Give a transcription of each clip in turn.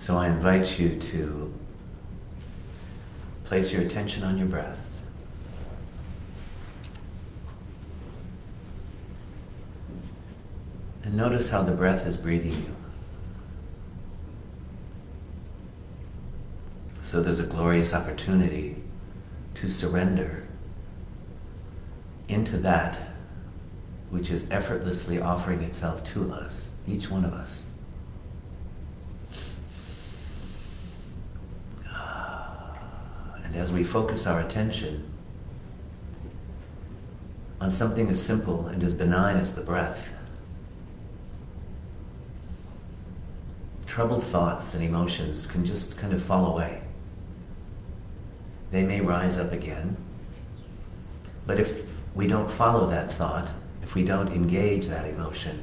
So I invite you to place your attention on your breath. And notice how the breath is breathing you. So there's a glorious opportunity to surrender into that which is effortlessly offering itself to us, each one of us. And as we focus our attention on something as simple and as benign as the breath, troubled thoughts and emotions can just kind of fall away. They may rise up again, but if we don't follow that thought, if we don't engage that emotion,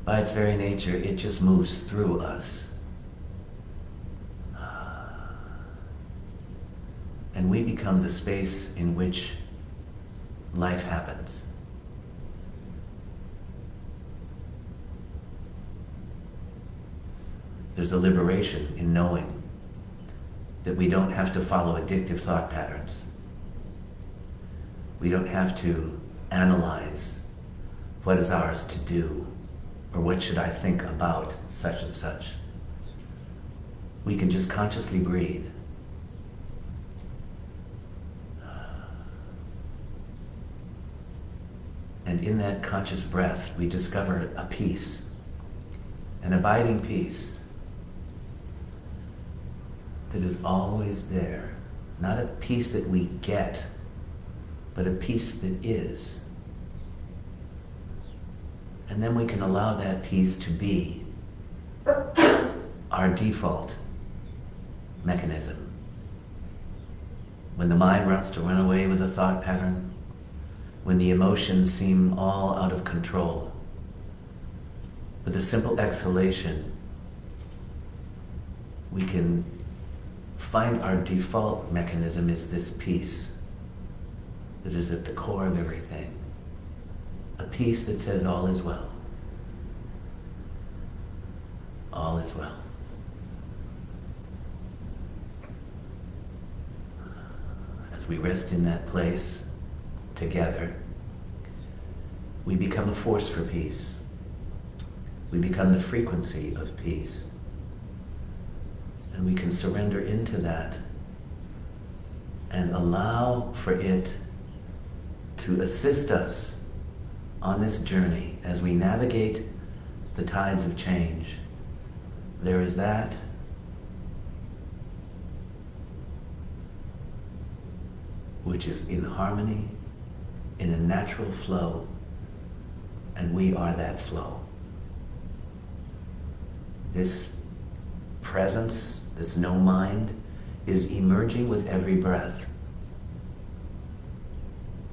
by its very nature, it just moves through us. And we become the space in which life happens. There's a liberation in knowing that we don't have to follow addictive thought patterns. We don't have to analyze what is ours to do or what should I think about such and such. We can just consciously breathe. And in that conscious breath, we discover a peace, an abiding peace that is always there. Not a peace that we get, but a peace that is. And then we can allow that peace to be our default mechanism. When the mind wants to run away with a thought pattern, when the emotions seem all out of control, with a simple exhalation, we can find our default mechanism is this peace that is at the core of everything. A peace that says all is well. All is well. As we rest in that place together, we become a force for peace. We become the frequency of peace. And we can surrender into that and allow for it to assist us on this journey as we navigate the tides of change. There is that which is in harmony, in a natural flow, and we are that flow. This presence, this no mind, is emerging with every breath.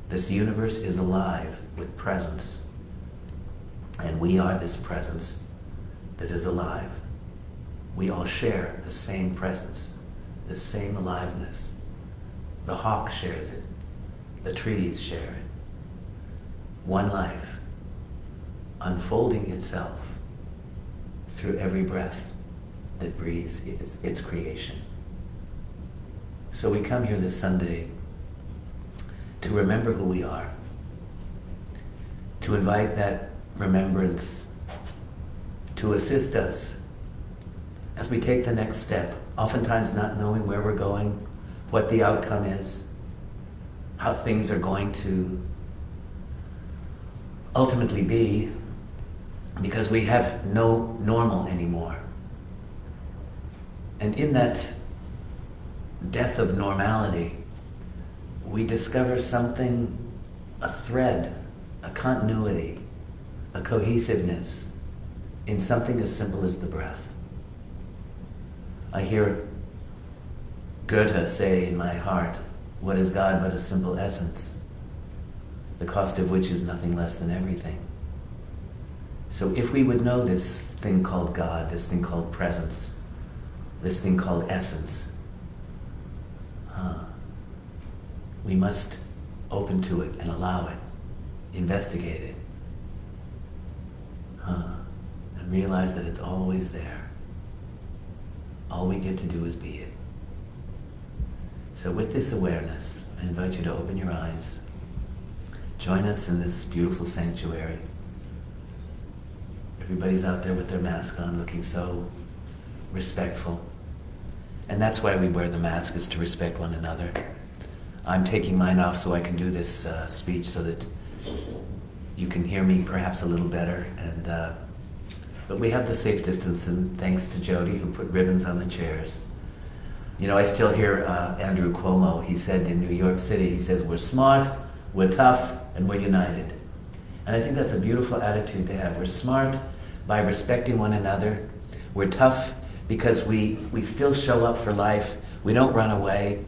This universe is alive with presence, and we are this presence that is alive. We all share the same presence, the same aliveness. The hawk shares it. The trees share it. One life unfolding itself through every breath that breathes its creation. So we come here this Sunday to remember who we are, to invite that remembrance to assist us as we take the next step, oftentimes not knowing where we're going, what the outcome is, how things are going to ultimately be, because we have no normal anymore. And in that death of normality, we discover something, a thread, a continuity, a cohesiveness in something as simple as the breath. I hear Goethe say in my heart, "What is God but a simple essence, the cost of which is nothing less than everything?" So if we would know this thing called God, this thing called presence, this thing called essence, we must open to it and allow it, investigate it, and realize that it's always there. All we get to do is be it. So with this awareness, I invite you to open your eyes. Join us in this beautiful sanctuary. Everybody's out there with their mask on, looking so respectful. And that's why we wear the mask, is to respect one another. I'm taking mine off so I can do this speech so that you can hear me perhaps a little better. But we have the safe distance, and thanks to Jody, who put ribbons on the chairs. You know, I still hear Andrew Cuomo. He said in New York City, he says, we're smart, we're tough, and we're united. And I think that's a beautiful attitude to have. We're smart by respecting one another. We're tough because we still show up for life. We don't run away.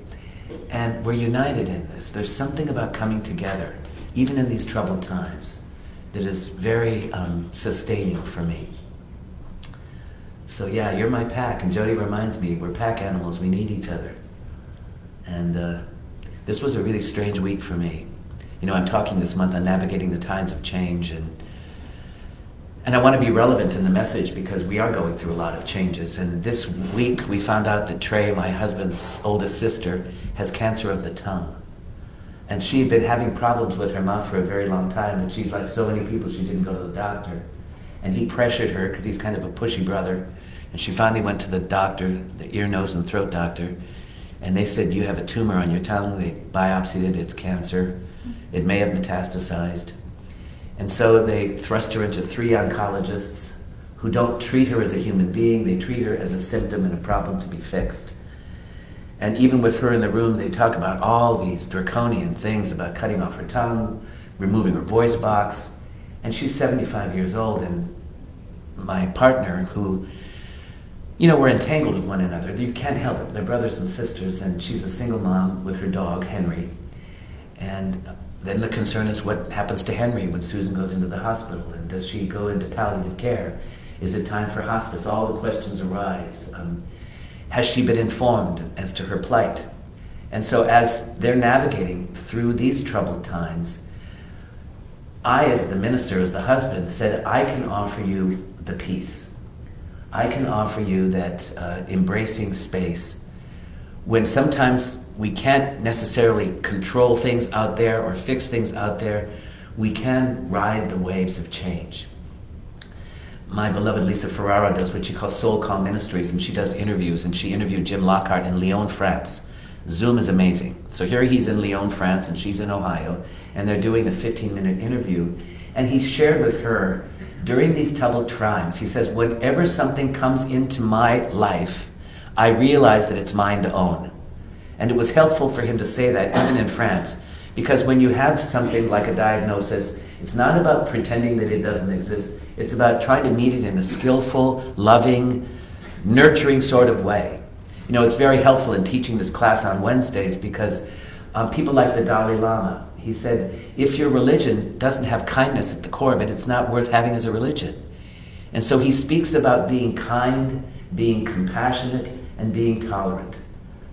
And we're united in this. There's something about coming together, even in these troubled times, that is very sustaining for me. So yeah, you're my pack, and Jody reminds me, we're pack animals, we need each other. And this was a really strange week for me. You know, I'm talking this month on navigating the tides of change, and I want to be relevant in the message because we are going through a lot of changes. And this week we found out that Trey, my husband's oldest sister, has cancer of the tongue. And she had been having problems with her mouth for a very long time, but she's like so many people, she didn't go to the doctor. And he pressured her because he's kind of a pushy brother. And she finally went to the doctor, the ear, nose, and throat doctor, and they said, you have a tumor on your tongue. They biopsied it, it's cancer. It may have metastasized. And so they thrust her into 3 oncologists who don't treat her as a human being, they treat her as a symptom and a problem to be fixed. And even with her in the room, they talk about all these draconian things about cutting off her tongue, removing her voice box. And she's 75 years old, and my partner, who, you know, we're entangled with one another. You can't help it. They're brothers and sisters, and she's a single mom with her dog, Henry. And then the concern is what happens to Henry when Susan goes into the hospital, and does she go into palliative care? Is it time for hospice? All the questions arise. Has she been informed as to her plight? And so as they're navigating through these troubled times, I, as the minister, as the husband, said, I can offer you the peace. I can offer you that embracing space when sometimes we can't necessarily control things out there or fix things out there. We can ride the waves of change. My beloved Lisa Ferrara does what she calls Soul Call Ministries, and she does interviews, and she interviewed Jim Lockhart in Lyon, France. Zoom is amazing. So here he's in Lyon, France, and she's in Ohio, and they're doing a 15-minute interview, and he shared with her, during these troubled times, he says, whenever something comes into my life, I realize that it's mine to own. And it was helpful for him to say that, even in France, because when you have something like a diagnosis, it's not about pretending that it doesn't exist. It's about trying to meet it in a skillful, loving, nurturing sort of way. You know, it's very helpful in teaching this class on Wednesdays because people like the Dalai Lama, he said, if your religion doesn't have kindness at the core of it, it's not worth having as a religion. And so he speaks about being kind, being compassionate, and being tolerant.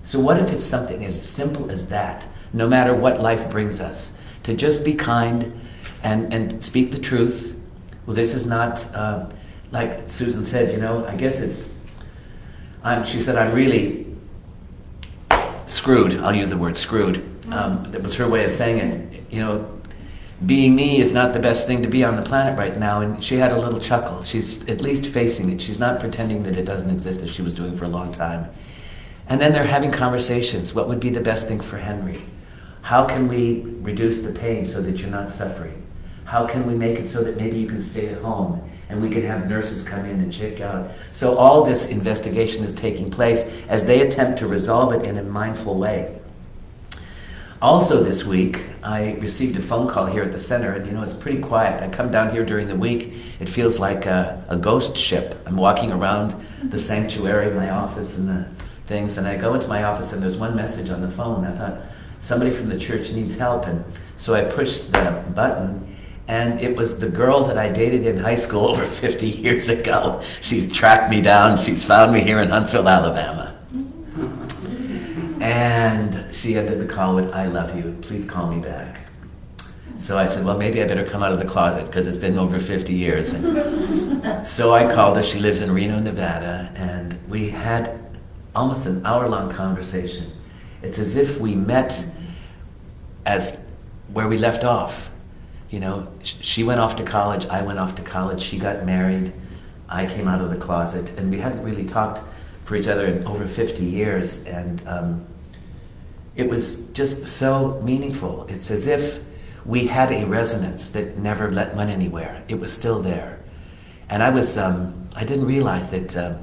So what if it's something as simple as that, no matter what life brings us, to just be kind and speak the truth? Well, this is not, like Susan said, you know, I guess she said, I'm really screwed. I'll use the word screwed. That was her way of saying it. You know, being me is not the best thing to be on the planet right now. And she had a little chuckle. She's at least facing it. She's not pretending that it doesn't exist, as she was doing for a long time. And then they're having conversations. What would be the best thing for Henry? How can we reduce the pain so that you're not suffering? How can we make it so that maybe you can stay at home and we can have nurses come in and check out? So all this investigation is taking place as they attempt to resolve it in a mindful way. Also this week, I received a phone call here at the center, and you know, it's pretty quiet. I come down here during the week, it feels like a ghost ship. I'm walking around the sanctuary, my office and the things, and I go into my office and there's one message on the phone. I thought, somebody from the church needs help, and so I pushed the button, and it was the girl that I dated in high school over 50 years ago. She's tracked me down, she's found me here in Huntsville, Alabama. And she ended the call with, I love you, please call me back. So I said, well, maybe I better come out of the closet because it's been over 50 years. And so I called her. She lives in Reno, Nevada, and we had almost an hour-long conversation. It's as if we met as where we left off. You know, she went off to college, I went off to college, she got married, I came out of the closet, and we hadn't really talked for each other in over 50 years, and it was just so meaningful. It's as if we had a resonance that never went anywhere. It was still there. And I didn't realize that,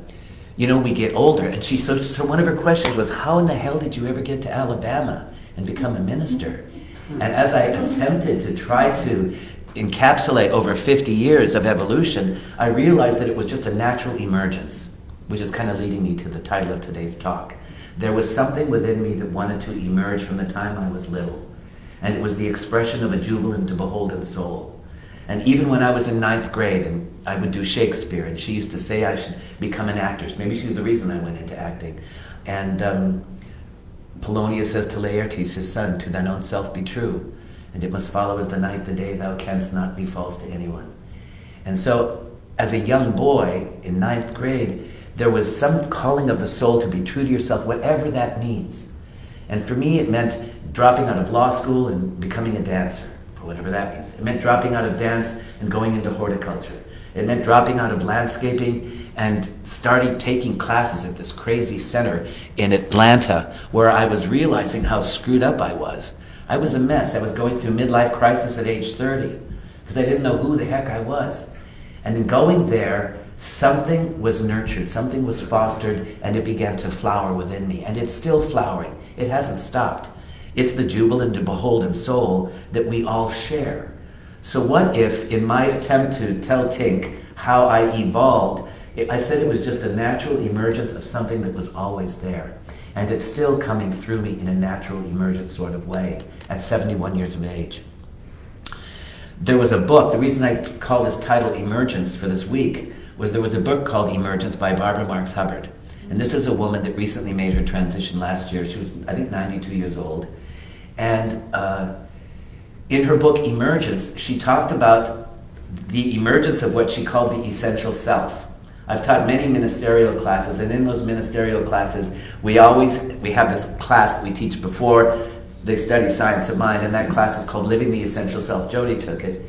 we get older, and so one of her questions was, how in the hell did you ever get to Alabama and become a minister? And as I attempted to try to encapsulate over 50 years of evolution, I realized that it was just a natural emergence, which is kind of leading me to the title of today's talk. There was something within me that wanted to emerge from the time I was little, and it was the expression of a jubilant and beholden soul. And even when I was in 9th grade and I would do Shakespeare, and she used to say I should become an actress. Maybe she's the reason I went into acting. And Polonius says to Laertes, his son, to thine own self be true, and it must follow as the night the day, thou canst not be false to anyone. And so, as a young boy in 9th grade, there was some calling of the soul to be true to yourself, whatever that means. And for me, it meant dropping out of law school and becoming a dancer, or whatever that means. It meant dropping out of dance and going into horticulture. It meant dropping out of landscaping and starting taking classes at this crazy center in Atlanta, where I was realizing how screwed up I was. I was a mess. I was going through midlife crisis at age 30 because I didn't know who the heck I was. And in going there, something was nurtured, something was fostered, and it began to flower within me. And it's still flowering. It hasn't stopped. It's the jubilant and beholden soul that we all share. So what if, in my attempt to tell Tink how I evolved, I said it was just a natural emergence of something that was always there. And it's still coming through me in a natural emergent sort of way at 71 years of age. There was a book, the reason I call this title Emergence for this week was there was a book called Emergence by Barbara Marx Hubbard. And this is a woman that recently made her transition last year. She was, I think, 92 years old. And in her book Emergence, she talked about the emergence of what she called the essential self. I've taught many ministerial classes, and in those ministerial classes, we have this class that we teach before they study science of mind, and that class is called Living the Essential Self. Jody took it.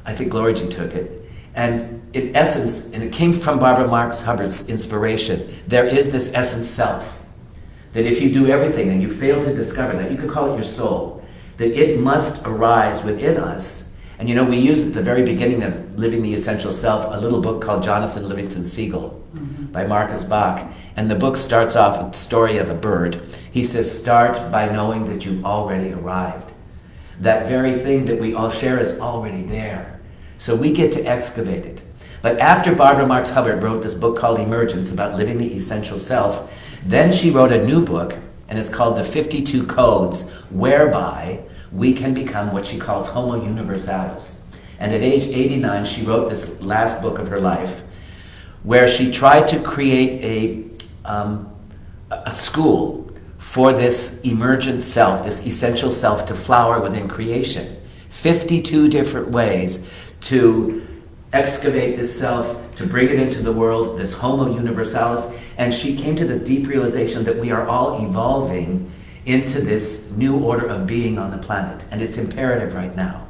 I think Glory took it. And in essence, and it came from Barbara Marx Hubbard's inspiration, there is this essence self. That if you do everything and you fail to discover that, you could call it your soul, that it must arise within us. And we use at the very beginning of Living the Essential Self a little book called Jonathan Livingston Seagull by Marcus Bach. And the book starts off with the story of a bird. He says, start by knowing that you've already arrived. That very thing that we all share is already there. So we get to excavate it. But after Barbara Marx Hubbard wrote this book called Emergence about living the essential self, then she wrote a new book, and it's called The 52 Codes, whereby we can become what she calls Homo Universalis. And at age 89, she wrote this last book of her life, where she tried to create a school for this emergent self, this essential self to flower within creation. 52 different ways to excavate this self, to bring it into the world, this Homo Universalis. And she came to this deep realization that we are all evolving into this new order of being on the planet, and it's imperative right now.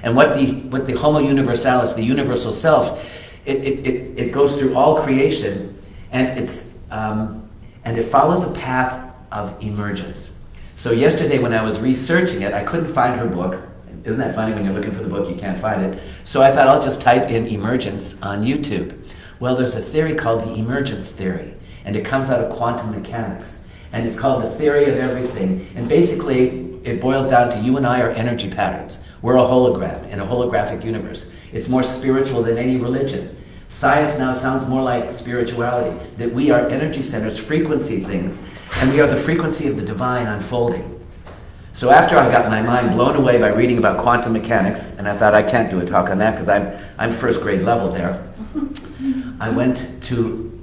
And what the Homo Universalis, the universal self, it goes through all creation, and it follows a path of emergence. So yesterday when I was researching it, I couldn't find her book. Isn't that funny when you're looking for the book, you can't find it? So I thought I'll just type in Emergence on YouTube. Well, there's a theory called the emergence theory, and it comes out of quantum mechanics. And it's called the theory of everything. And basically, it boils down to you and I are energy patterns. We're a hologram in a holographic universe. It's more spiritual than any religion. Science now sounds more like spirituality, that we are energy centers, frequency things, and we are the frequency of the divine unfolding. So after I got my mind blown away by reading about quantum mechanics, and I thought I can't do a talk on that because I'm first grade level there, I went to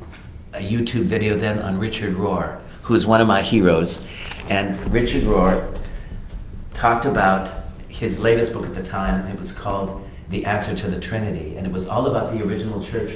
a YouTube video then on Richard Rohr, who's one of my heroes. And Richard Rohr talked about his latest book at the time. It was called The Answer to the Trinity, and it was all about the original church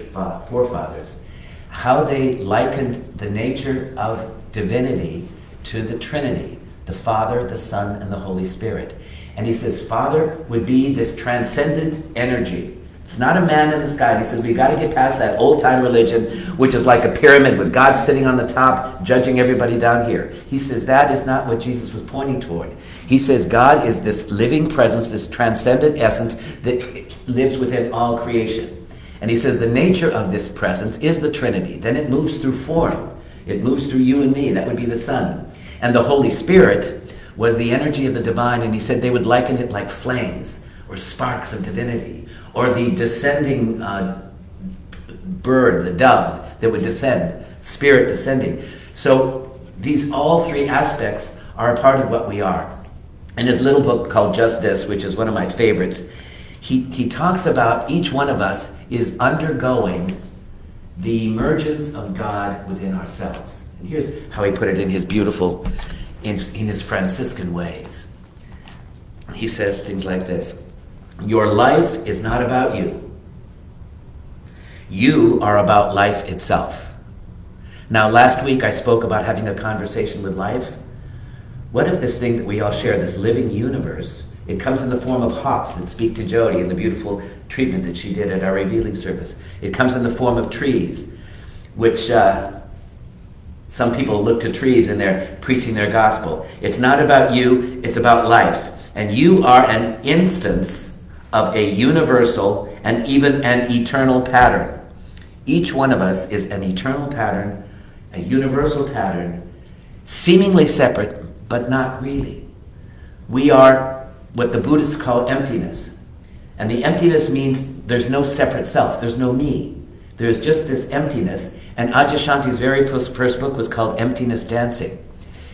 forefathers, how they likened the nature of divinity to the Trinity, the Father, the Son, and the Holy Spirit. And he says Father would be this transcendent energy. It's not a man in the sky. And he says we've got to get past that old-time religion, which is like a pyramid with God sitting on the top, judging everybody down here. He says that is not what Jesus was pointing toward. He says God is this living presence, this transcendent essence that lives within all creation. And he says the nature of this presence is the Trinity. Then it moves through form. It moves through you and me. That would be the Son. And the Holy Spirit was the energy of the divine, and he said they would liken it like flames or sparks of divinity, or the descending bird, the dove that would descend, spirit descending. So these all three aspects are a part of what we are. In his little book called Just This, which is one of my favorites, he talks about each one of us is undergoing the emergence of God within ourselves. And here's how he put it in his beautiful, in his Franciscan ways. He says things like this: your life is not about you. You are about life itself. Now, last week I spoke about having a conversation with life. What if this thing that we all share, this living universe, it comes in the form of hawks that speak to Jody in the beautiful treatment that she did at our revealing service. It comes in the form of trees, which some people look to trees and they're preaching their gospel. It's not about you, it's about life. And you are an instance of a universal and even an eternal pattern. Each one of us is an eternal pattern, a universal pattern, seemingly separate, but not really. We are what the Buddhists call emptiness. And the emptiness means there's no separate self, there's no me. There's just this emptiness. And Adyashanti's very first book was called Emptiness Dancing.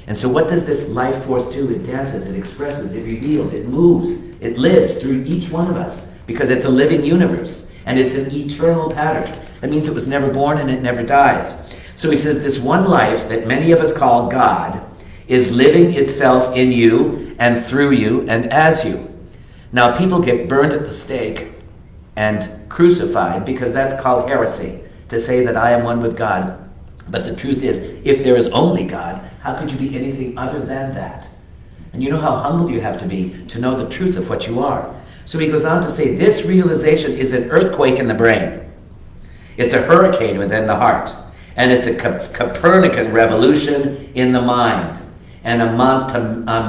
And so what does this life force do? It dances, it expresses, it reveals, it moves, it lives through each one of us because it's a living universe and it's an eternal pattern. That means it was never born and it never dies. So he says this one life that many of us call God is living itself in you and through you and as you. Now people get burned at the stake and crucified because that's called heresy, to say that I am one with God. But the truth is, if there is only God, how could you be anything other than that? And you know how humble you have to be to know the truth of what you are. So he goes on to say, this realization is an earthquake in the brain. It's a hurricane within the heart. And it's a Copernican revolution in the mind. And a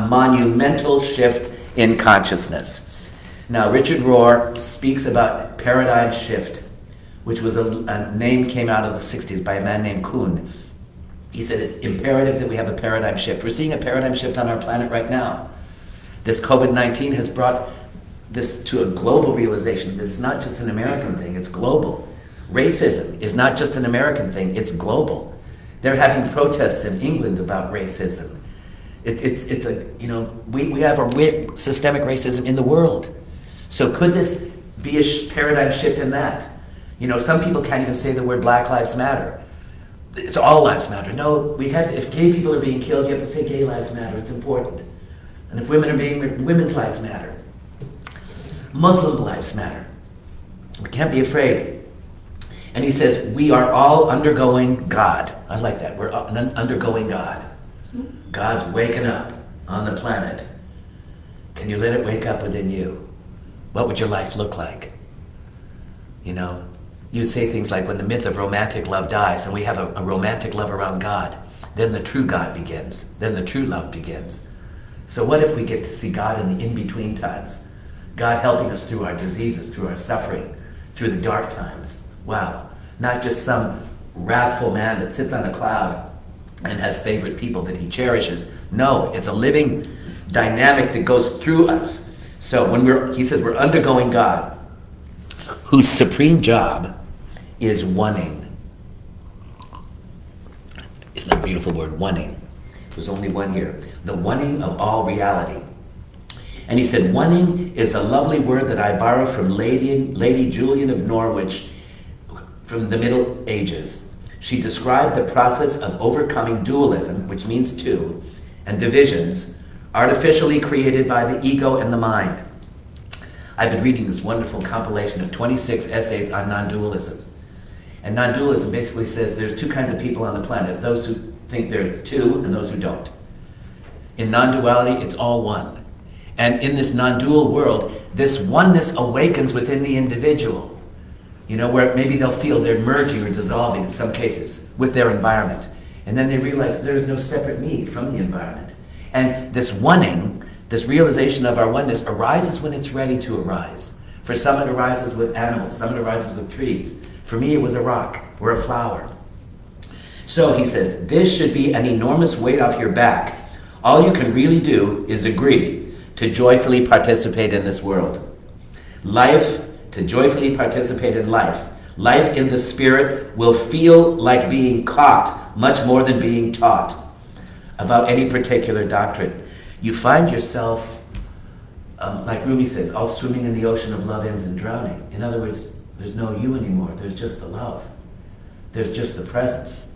monumental shift in consciousness. Now, Richard Rohr speaks about paradigm shift, which was a name came out of the 60s by a man named Kuhn. He said it's imperative that we have a paradigm shift. We're seeing a paradigm shift on our planet right now. This COVID-19 has brought this to a global realization that it's not just an American thing, it's global. Racism is not just an American thing, it's global. They're having protests in England about racism. We have a systemic racism in the world. So could this be a paradigm shift in that? You know, some people can't even say the word Black Lives Matter. It's all lives matter. No, we have to, if gay people are being killed, you have to say gay lives matter. It's important. And if women are being, women's lives matter. Muslim lives matter. We can't be afraid. And he says, we are all undergoing God. I like that. We're undergoing God. God's waking up on the planet. Can you let it wake up within you? What would your life look like? You know, you'd say things like, when the myth of romantic love dies and we have a romantic love around God, then the true God begins. Then the true love begins. So what if we get to see God in the in-between times? God helping us through our diseases, through our suffering, through the dark times. Wow. Not just some wrathful man that sits on a cloud and has favorite people that he cherishes. No, it's a living dynamic that goes through us. So when he says we're undergoing God, whose supreme job is oneing. Isn't that a beautiful word, oneing? There's only one here. The oneing of all reality. And he said, oneing is a lovely word that I borrow from Lady Julian of Norwich from the Middle Ages. She described the process of overcoming dualism, which means two, and divisions, artificially created by the ego and the mind. I've been reading this wonderful compilation of 26 essays on non-dualism. And non-dualism basically says there's two kinds of people on the planet, those who think they're two and those who don't. In non-duality, it's all one. And in this non-dual world, this oneness awakens within the individual. Where maybe they'll feel they're merging or dissolving in some cases with their environment. And then they realize there is no separate me from the environment. And this oneing, this realization of our oneness arises when it's ready to arise. For some it arises with animals, some it arises with trees. For me it was a rock or a flower. So he says, this should be an enormous weight off your back. All you can really do is agree to joyfully participate in this world. To joyfully participate in life. Life in the spirit will feel like being caught much more than being taught about any particular doctrine. You find yourself, like Rumi says, all swimming in the ocean of love ends in drowning. In other words, there's no you anymore. There's just the love. There's just the presence.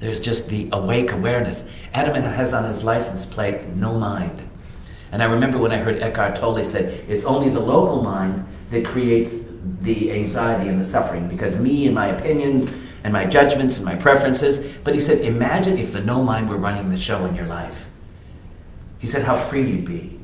There's just the awake awareness. Adam has on his license plate, no mind. And I remember when I heard Eckhart Tolle say, it's only the local mind that creates the anxiety and the suffering, because me and my opinions and my judgments and my preferences. But he said, imagine if the no mind were running the show in your life. He said, how free you'd be.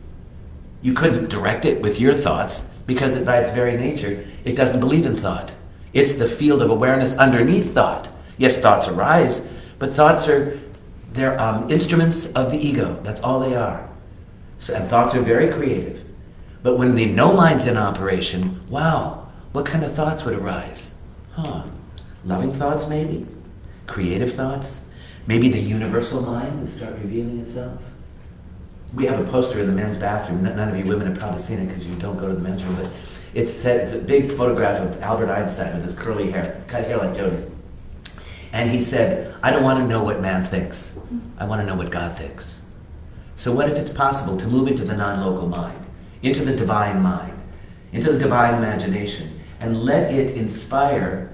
You couldn't direct it with your thoughts, because by its very nature, it doesn't believe in thought. It's the field of awareness underneath thought. Yes, thoughts arise, but thoughts they're instruments of the ego. That's all they are. And thoughts are very creative. But when the no mind's in operation, wow, what kind of thoughts would arise? Loving thoughts, maybe? Creative thoughts? Maybe the universal mind would start revealing itself? We have a poster in the men's bathroom. None of you women have probably seen it because you don't go to the men's room, but it's a big photograph of Albert Einstein with his curly hair. It's kind of hair like Jody's. And he said, I don't want to know what man thinks. I want to know what God thinks. So what if it's possible to move into the non-local mind, into the divine mind, into the divine imagination, and let it inspire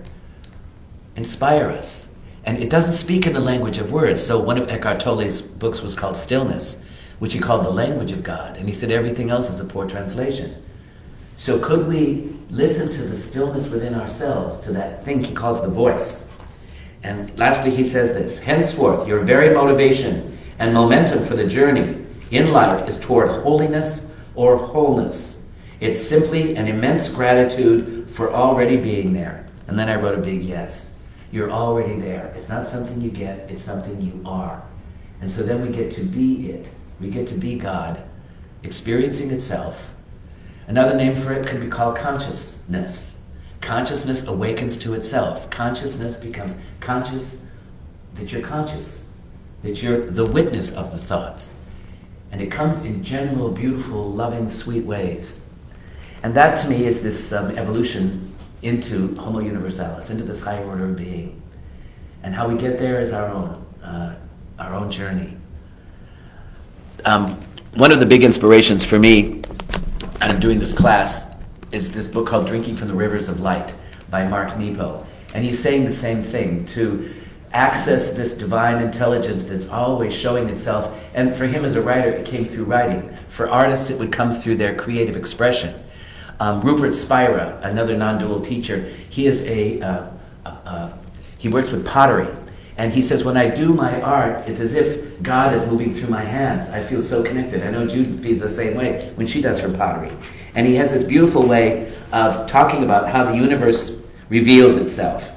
us. And it doesn't speak in the language of words. So one of Eckhart Tolle's books was called Stillness, which he called the language of God. And he said everything else is a poor translation. So could we listen to the stillness within ourselves, to that thing he calls the voice? And lastly, he says this, henceforth, your very motivation and momentum for the journey in life is toward holiness or wholeness. It's simply an immense gratitude for already being there. And then I wrote a big yes. You're already there. It's not something you get, it's something you are. And so then we get to be it. We get to be God, experiencing itself. Another name for it could be called consciousness. Consciousness awakens to itself. Consciousness becomes conscious that you're conscious, that you're the witness of the thoughts. And it comes in general, beautiful, loving, sweet ways. And that to me is this evolution into Homo Universalis, into this higher order of being. And how we get there is our own journey. One of the big inspirations for me, and I'm doing this class, is this book called Drinking from the Rivers of Light by Mark Nepo. And he's saying the same thing, to access this divine intelligence that's always showing itself. And for him as a writer, it came through writing. For artists, it would come through their creative expression. Rupert Spira, another non-dual teacher, he is he works with pottery. And he says, when I do my art, it's as if God is moving through my hands. I feel so connected. I know Jude feels the same way when she does her pottery. And he has this beautiful way of talking about how the universe reveals itself.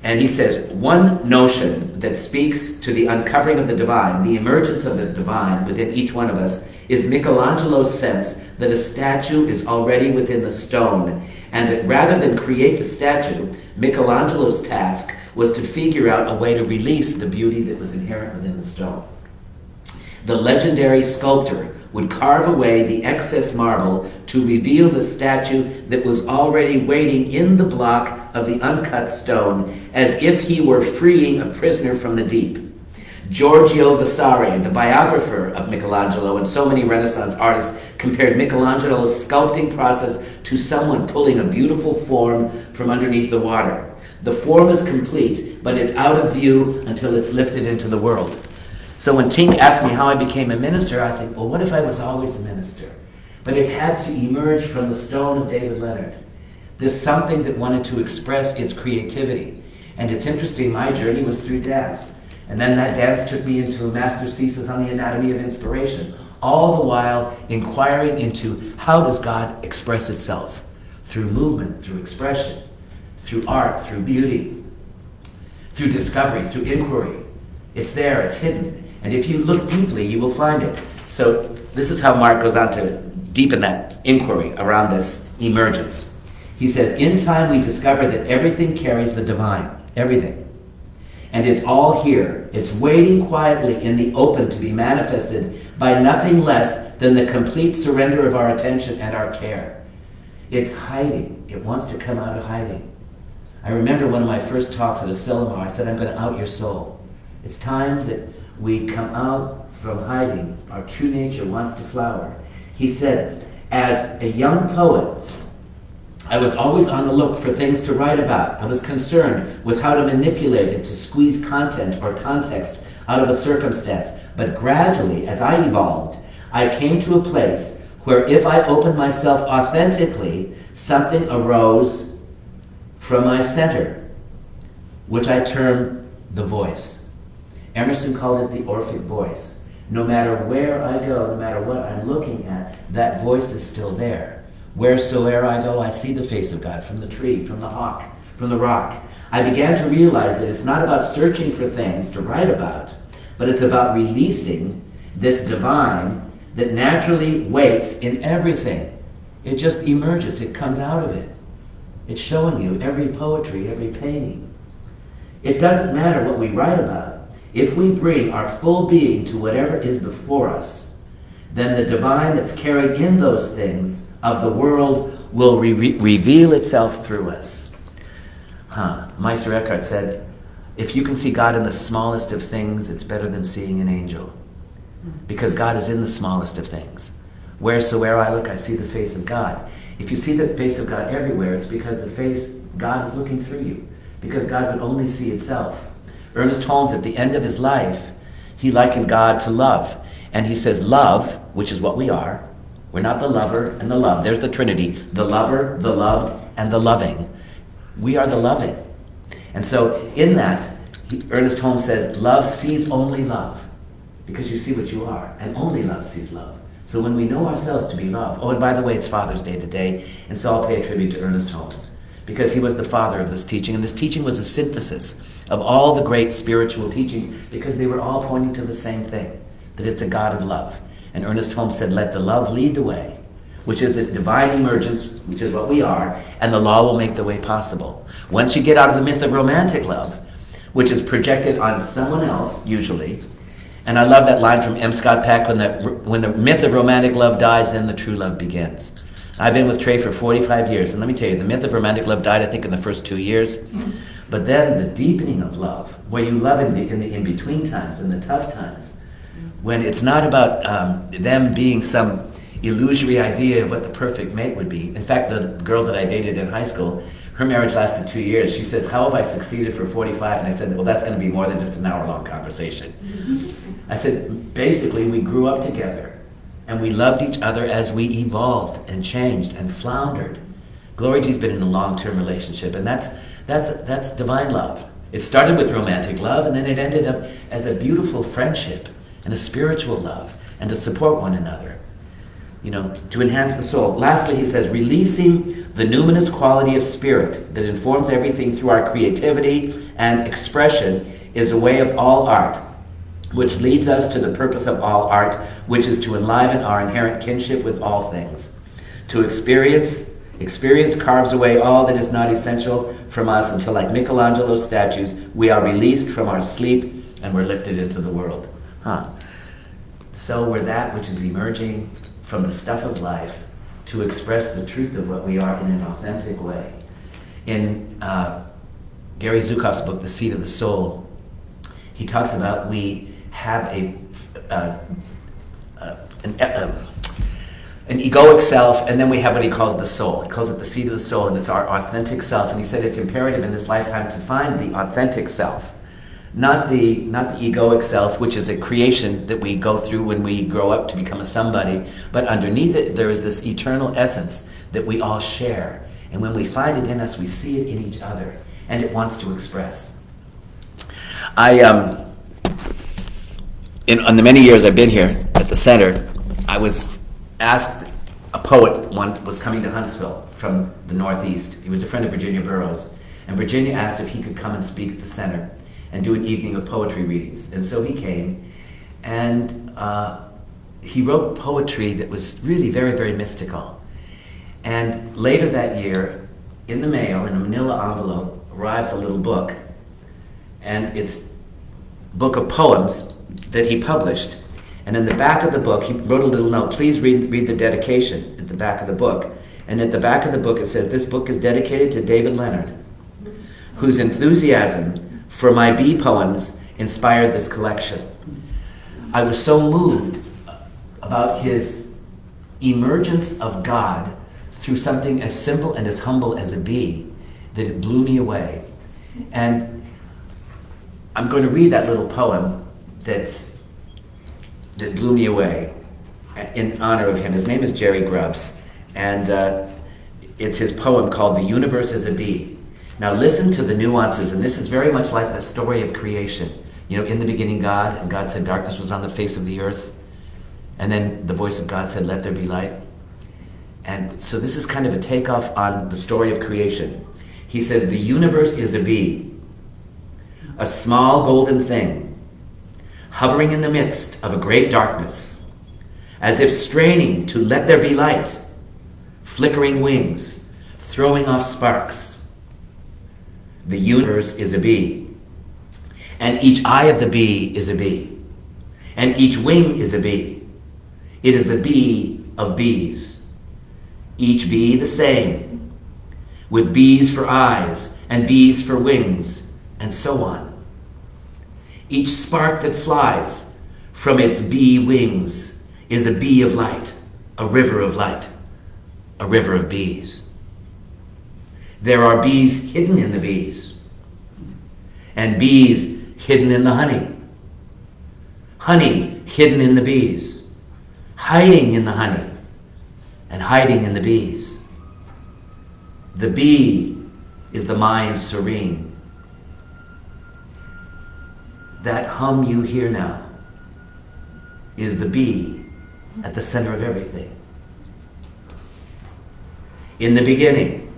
And he says, one notion that speaks to the uncovering of the divine, the emergence of the divine within each one of us, is Michelangelo's sense that a statue is already within the stone, and that rather than create the statue, Michelangelo's task was to figure out a way to release the beauty that was inherent within the stone. The legendary sculptor would carve away the excess marble to reveal the statue that was already waiting in the block of the uncut stone, as if he were freeing a prisoner from the deep. Giorgio Vasari, the biographer of Michelangelo, and so many Renaissance artists, compared Michelangelo's sculpting process to someone pulling a beautiful form from underneath the water. The form is complete, but it's out of view until it's lifted into the world. So when Tink asked me how I became a minister, I think, well, what if I was always a minister? But it had to emerge from the stone of David Leonard. There's something that wanted to express its creativity. And it's interesting, my journey was through dance. And then that dance took me into a master's thesis on the anatomy of inspiration, all the while inquiring into how does God express itself? Through movement, through expression, through art, through beauty, through discovery, through inquiry. It's there, it's hidden. And if you look deeply, you will find it. So this is how Mark goes on to deepen that inquiry around this emergence. He says, in time we discover that everything carries the divine, everything. And it's all here. It's waiting quietly in the open to be manifested by nothing less than the complete surrender of our attention and our care. It's hiding. It wants to come out of hiding. I remember one of my first talks at a seminar, I said, I'm going to out your soul. It's time that we come out from hiding. Our true nature wants to flower. He said, as a young poet, I was always on the look for things to write about. I was concerned with how to manipulate it to squeeze content or context out of a circumstance. But gradually, as I evolved, I came to a place where if I opened myself authentically, something arose from my center, which I term the voice. Emerson called it the Orphic voice. No matter where I go, no matter what I'm looking at, that voice is still there. Wheresoever I go, I see the face of God, from the tree, from the hawk, from the rock. I began to realize that it's not about searching for things to write about, but it's about releasing this divine that naturally waits in everything. It just emerges, it comes out of it. It's showing you every poetry, every painting. It doesn't matter what we write about. If we bring our full being to whatever is before us, then the divine that's carried in those things of the world will reveal itself through us. Meister Eckhart said, if you can see God in the smallest of things, it's better than seeing an angel. Because God is in the smallest of things. Wheresoever I look, I see the face of God. If you see the face of God everywhere, it's because God is looking through you. Because God would only see itself. Ernest Holmes, at the end of his life, he likened God to love. And he says love, which is what we are, we're not the lover and the loved. There's the Trinity, the lover, the loved, and the loving. We are the loving. And so in that, Ernest Holmes says, love sees only love, because you see what you are, and only love sees love. So when we know ourselves to be love, oh, and by the way, it's Father's Day today, and so I'll pay a tribute to Ernest Holmes, because he was the father of this teaching, and this teaching was a synthesis of all the great spiritual teachings, because they were all pointing to the same thing, that it's a God of love. And Ernest Holmes said, let the love lead the way, which is this divine emergence, which is what we are, and the law will make the way possible. Once you get out of the myth of romantic love, which is projected on someone else, usually, and I love that line from M. Scott Peck, when the myth of romantic love dies, then the true love begins. I've been with Trey for 45 years, and let me tell you, the myth of romantic love died, I think, in the first 2 years. But then the deepening of love, where you love in the in-between times, in the tough times, when it's not about them being some illusory idea of what the perfect mate would be. In fact, the girl that I dated in high school, her marriage lasted 2 years. She says, how have I succeeded for 45? And I said, well, that's going to be more than just an hour-long conversation. I said, basically, we grew up together, and we loved each other as we evolved and changed and floundered. Glory G's been in a long-term relationship, and that's divine love. It started with romantic love, and then it ended up as a beautiful friendship and a spiritual love, and to support one another, to enhance the soul. Lastly, he says, releasing the numinous quality of spirit that informs everything through our creativity and expression is a way of all art, which leads us to the purpose of all art, which is to enliven our inherent kinship with all things. To experience carves away all that is not essential from us until, like Michelangelo's statues, we are released from our sleep and we're lifted into the world. So we're that which is emerging from the stuff of life to express the truth of what we are in an authentic way. In Gary Zukav's book, The Seed of the Soul, he talks about we have an egoic self, and then we have what he calls the soul. He calls it the seed of the soul, and it's our authentic self. And he said it's imperative in this lifetime to find the authentic self. Not the egoic self, which is a creation that we go through when we grow up to become a somebody, but underneath it there is this eternal essence that we all share. And when we find it in us, we see it in each other. and it wants to express. On the many years I've been here at the center, I was asked, a poet was coming to Huntsville from the Northeast. He was a friend of Virginia Burroughs. And Virginia asked if he could come and speak at the center and do an evening of poetry readings. And so he came, and he wrote poetry that was really very, very mystical. And later that year, in the mail, in a manila envelope, arrives a little book. And it's a book of poems that he published. And in the back of the book, he wrote a little note, please read the dedication at the back of the book. And at the back of the book it says, this book is dedicated to David Leonard, whose enthusiasm for my bee poems inspired this collection. I was so moved about his emergence of God through something as simple and as humble as a bee that it blew me away. And I'm going to read that little poem that blew me away in honor of him. His name is Jerry Grubbs, and it's his poem called The Universe is a Bee. Now listen to the nuances, and this is very much like the story of creation. You know, in the beginning God, and God said darkness was on the face of the earth, and then the voice of God said, let there be light. And so this is kind of a takeoff on the story of creation. He says, the universe is a bee, a small golden thing, hovering in the midst of a great darkness, as if straining to let there be light, flickering wings, throwing off sparks. The universe is a bee, and each eye of the bee is a bee, and each wing is a bee. It is a bee of bees, each bee the same, with bees for eyes and bees for wings, and so on. Each spark that flies from its bee wings is a bee of light, a river of light, a river of bees. There are bees hidden in the bees, and bees hidden in the honey, honey hidden in the bees, hiding in the honey, and hiding in the bees. The bee is the mind serene. That hum you hear now is the bee at the center of everything. In the beginning,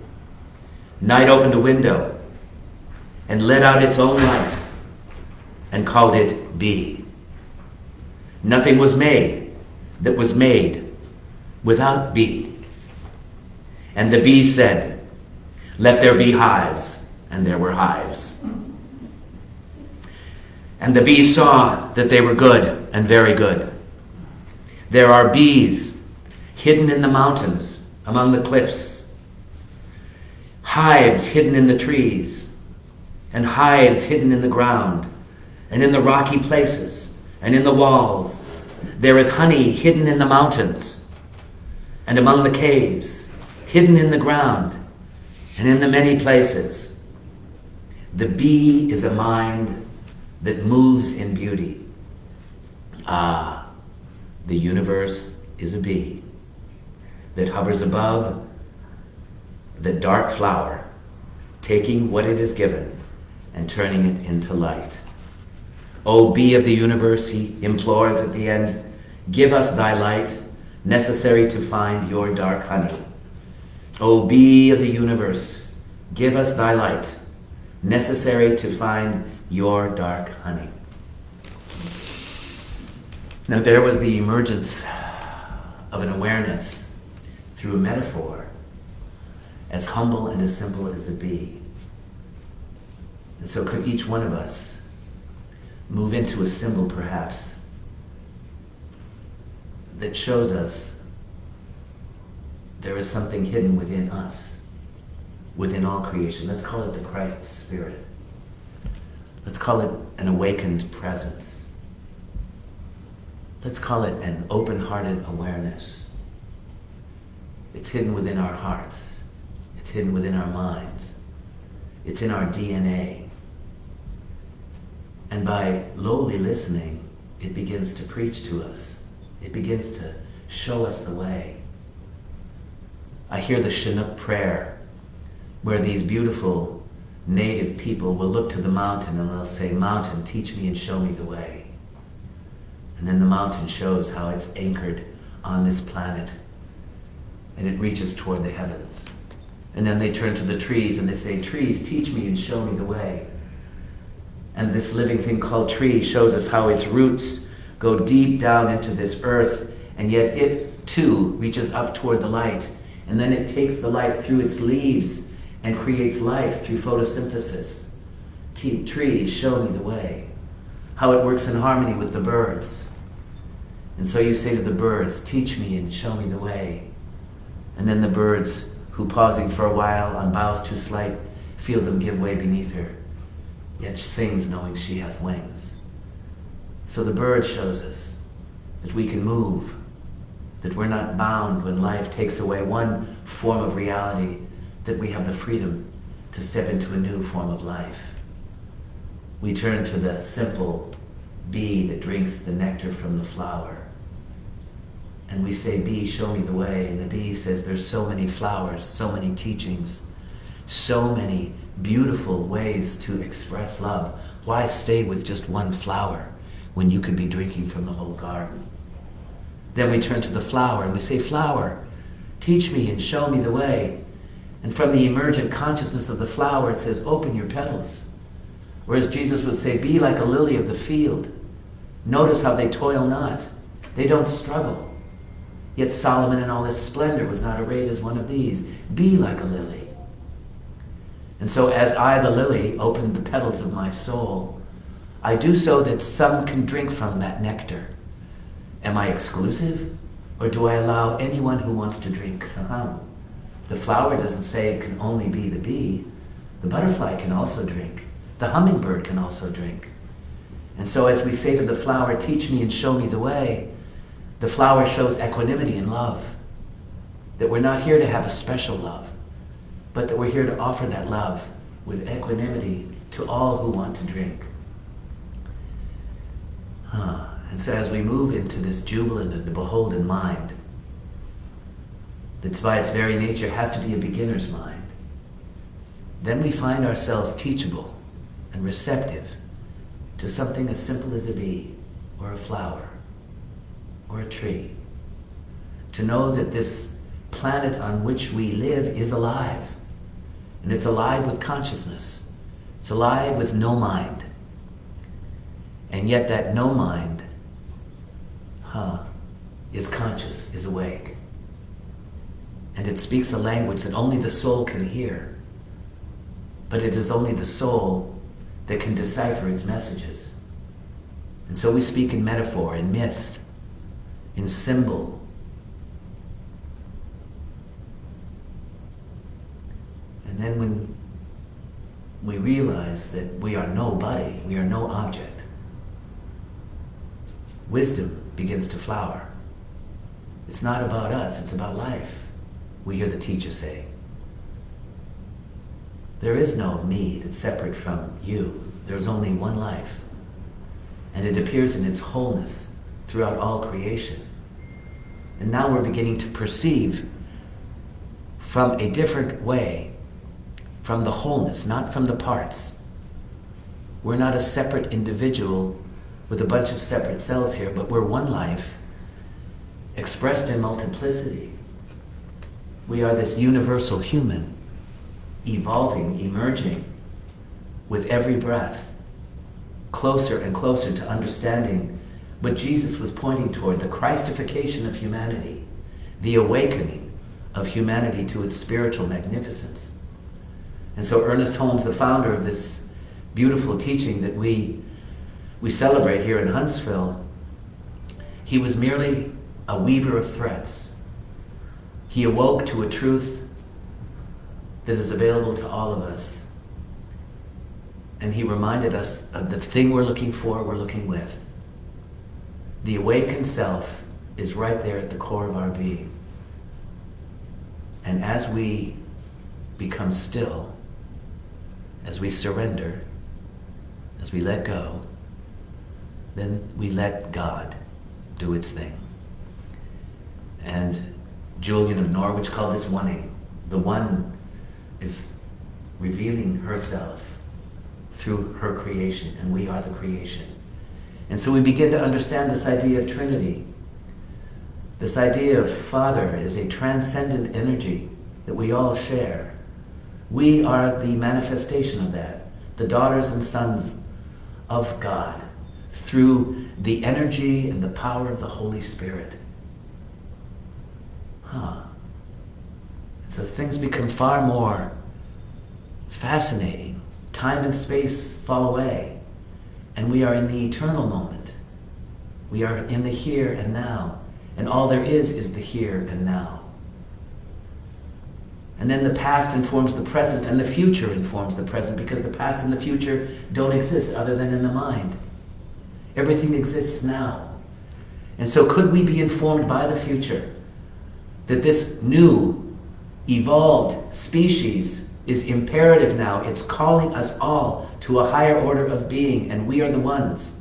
night opened a window and let out its own light and called it bee. Nothing was made that was made without bee. And the bee said, let there be hives, and there were hives. And the bee saw that they were good and very good. There are bees hidden in the mountains, among the cliffs, hives hidden in the trees, and hives hidden in the ground, and in the rocky places, and in the walls. There is honey hidden in the mountains, and among the caves, hidden in the ground, and in the many places. The bee is a mind that moves in beauty. Ah, the universe is a bee that hovers above the dark flower, taking what it is given and turning it into light. O bee of the universe, he implores at the end, give us thy light, necessary to find your dark honey. O bee of the universe, give us thy light, necessary to find your dark honey. Now there was the emergence of an awareness through a metaphor as humble and as simple as a bee. And so could each one of us move into a symbol perhaps that shows us there is something hidden within us, within all creation. Let's call it the Christ Spirit. Let's call it an awakened presence. Let's call it an open-hearted awareness. It's hidden within our hearts. It's hidden within our minds. It's in our DNA. And by lowly listening, it begins to preach to us. It begins to show us the way. I hear the Chinook prayer, where these beautiful native people will look to the mountain and they'll say, "Mountain, teach me and show me the way." And then the mountain shows how it's anchored on this planet and it reaches toward the heavens. And then they turn to the trees and they say, "Trees, teach me and show me the way." And this living thing called tree shows us how its roots go deep down into this earth, and yet it too reaches up toward the light. And then it takes the light through its leaves and creates life through photosynthesis. Trees, show me the way. How it works in harmony with the birds. And so you say to the birds, "Teach me and show me the way." And then the birds, who pausing for a while on boughs too slight, feel them give way beneath her, yet sings knowing she hath wings. So the bird shows us that we can move, that we're not bound when life takes away one form of reality, that we have the freedom to step into a new form of life. We turn to the simple bee that drinks the nectar from the flower. And we say, "Bee, show me the way." And the bee says, "There's so many flowers, so many teachings, so many beautiful ways to express love. Why stay with just one flower when you could be drinking from the whole garden?" Then we turn to the flower and we say, "Flower, teach me and show me the way." And from the emergent consciousness of the flower, it says, "Open your petals." Whereas Jesus would say, "Be like a lily of the field. Notice how they toil not. They don't struggle. Yet Solomon in all his splendor was not arrayed as one of these. Be like a lily." And so as I, the lily, opened the petals of my soul, I do so that some can drink from that nectar. Am I exclusive? Or do I allow anyone who wants to drink? The flower doesn't say it can only be the bee. The butterfly can also drink. The hummingbird can also drink. And so as we say to the flower, "Teach me and show me the way," the flower shows equanimity and love. That we're not here to have a special love, but that we're here to offer that love with equanimity to all who want to drink. And so as we move into this jubilant and beholden mind, that by its very nature has to be a beginner's mind, then we find ourselves teachable and receptive to something as simple as a bee or a flower or a tree. To know that this planet on which we live is alive. And it's alive with consciousness. It's alive with no mind. And yet that no mind is conscious, is awake. And it speaks a language that only the soul can hear. But it is only the soul that can decipher its messages. And so we speak in metaphor, in myth, in symbol. And then when we realize that we are nobody, we are no object, wisdom begins to flower. It's not about us, it's about life, we hear the teacher say. There is no me that's separate from you. There is only one life. And it appears in its wholeness throughout all creation. And now we're beginning to perceive from a different way, from the wholeness, not from the parts. We're not a separate individual with a bunch of separate cells here, but we're one life expressed in multiplicity. We are this universal human, evolving, emerging with every breath, closer and closer to understanding what Jesus was pointing toward, the Christification of humanity, the awakening of humanity to its spiritual magnificence. And so Ernest Holmes, the founder of this beautiful teaching that we celebrate here in Huntsville, he was merely a weaver of threads. He awoke to a truth that is available to all of us. And he reminded us of the thing we're looking for, we're looking with. The awakened self is right there at the core of our being. And as we become still, as we surrender, as we let go, then we let God do its thing. And Julian of Norwich called this oneing. The one is revealing herself through her creation, and we are the creation. And so we begin to understand this idea of Trinity. This idea of Father is a transcendent energy that we all share. We are the manifestation of that, the daughters and sons of God, through the energy and the power of the Holy Spirit. So things become far more fascinating. Time and space fall away, and we are in the eternal moment. We are in the here and now, and all there is the here and now. And then the past informs the present, and the future informs the present, because the past and the future don't exist other than in the mind. Everything exists now. And so could we be informed by the future that this new, evolved species is imperative now? It's calling us all to a higher order of being, and we are the ones.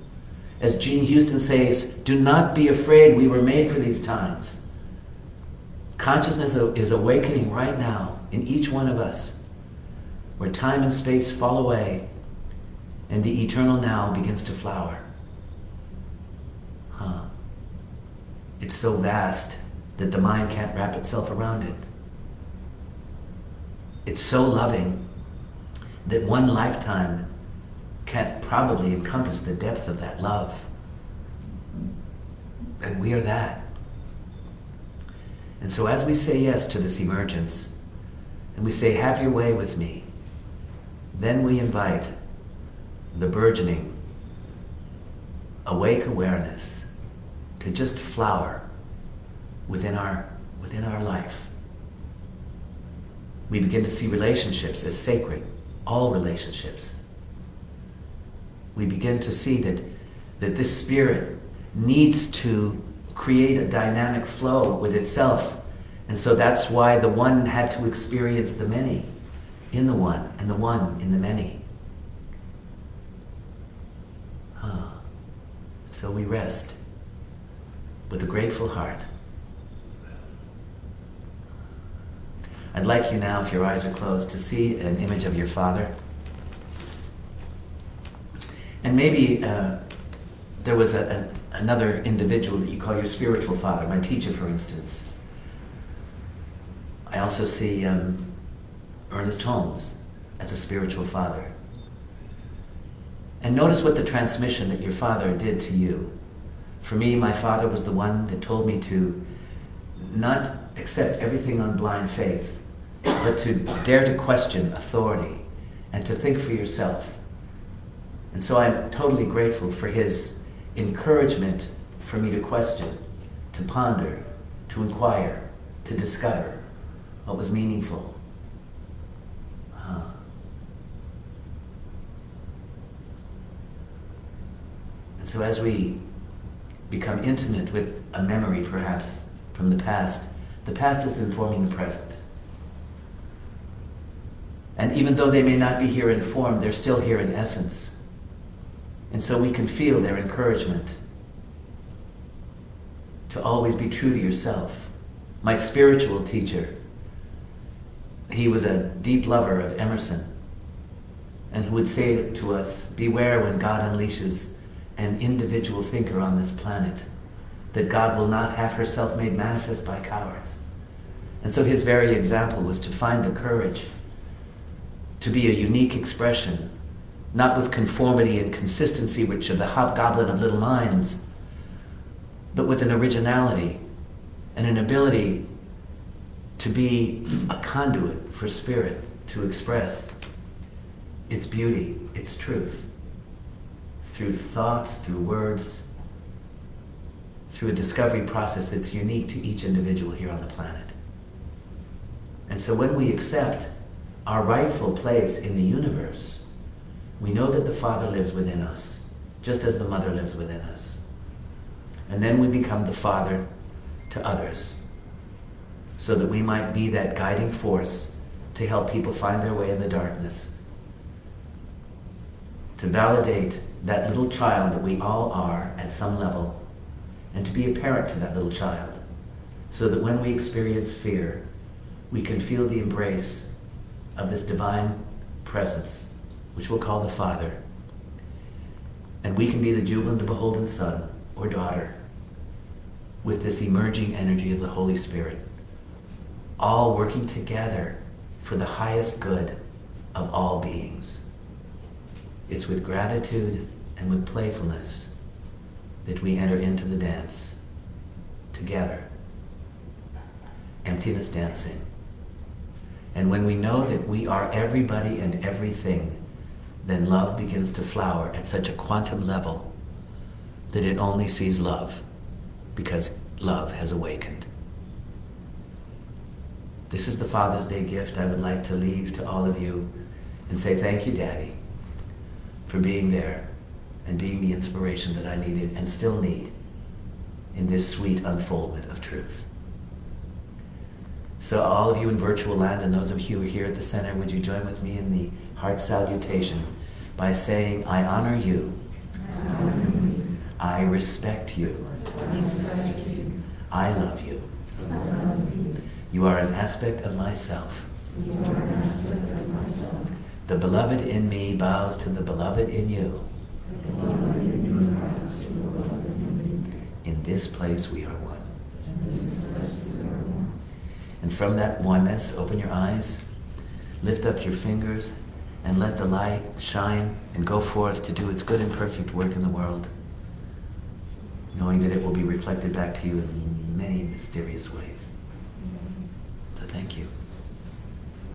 As Jean Houston says, do not be afraid, we were made for these times. Consciousness is awakening right now in each one of us, where time and space fall away and the eternal now begins to flower. It's so vast that the mind can't wrap itself around it. It's so loving that one lifetime can't probably encompass the depth of that love. And we are that. And so as we say yes to this emergence, and we say, have your way with me, then we invite the burgeoning, awake awareness to just flower within our life. We begin to see relationships as sacred, all relationships. We begin to see that this spirit needs to create a dynamic flow with itself. And so that's why the one had to experience the many in the one, and the one in the many. So we rest with a grateful heart. I'd like you now, if your eyes are closed, to see an image of your father. And maybe there was another individual that you call your spiritual father, my teacher, for instance. I also see Ernest Holmes as a spiritual father. And notice what the transmission that your father did to you. For me, my father was the one that told me to not accept everything on blind faith, but to dare to question authority and to think for yourself. And so I'm totally grateful for his encouragement for me to question, to ponder, to inquire, to discover what was meaningful. And so as we become intimate with a memory, perhaps, from the past is informing the present. And even though they may not be here in form, they're still here in essence. And so we can feel their encouragement to always be true to yourself. My spiritual teacher, he was a deep lover of Emerson, and who would say to us, beware when God unleashes an individual thinker on this planet, that God will not have herself made manifest by cowards. And so his very example was to find the courage to be a unique expression, not with conformity and consistency, which are the hobgoblin of little minds, but with an originality and an ability to be a conduit for spirit to express its beauty, its truth, through thoughts, through words, through a discovery process that's unique to each individual here on the planet. And so when we accept our rightful place in the universe, we know that the Father lives within us, just as the Mother lives within us. And then we become the Father to others, so that we might be that guiding force to help people find their way in the darkness, to validate that little child that we all are at some level, and to be a parent to that little child, so that when we experience fear, we can feel the embrace of this divine presence, which we'll call the Father. And we can be the jubilant and beholden son or daughter with this emerging energy of the Holy Spirit, all working together for the highest good of all beings. It's with gratitude and with playfulness that we enter into the dance together. Emptiness dancing. And when we know that we are everybody and everything, then love begins to flower at such a quantum level that it only sees love, because love has awakened. This is the Father's Day gift I would like to leave to all of you and say thank you, Daddy, for being there and being the inspiration that I needed and still need in this sweet unfoldment of truth. So all of you in virtual land and those of you who are here at the center, would you join with me in the heart salutation by saying, I honor you. I respect you. I love you. You are an aspect of myself. The beloved in me bows to the beloved in you. In this place we are one. And from that oneness, open your eyes, lift up your fingers, and let the light shine and go forth to do its good and perfect work in the world, knowing that it will be reflected back to you in many mysterious ways. So thank you.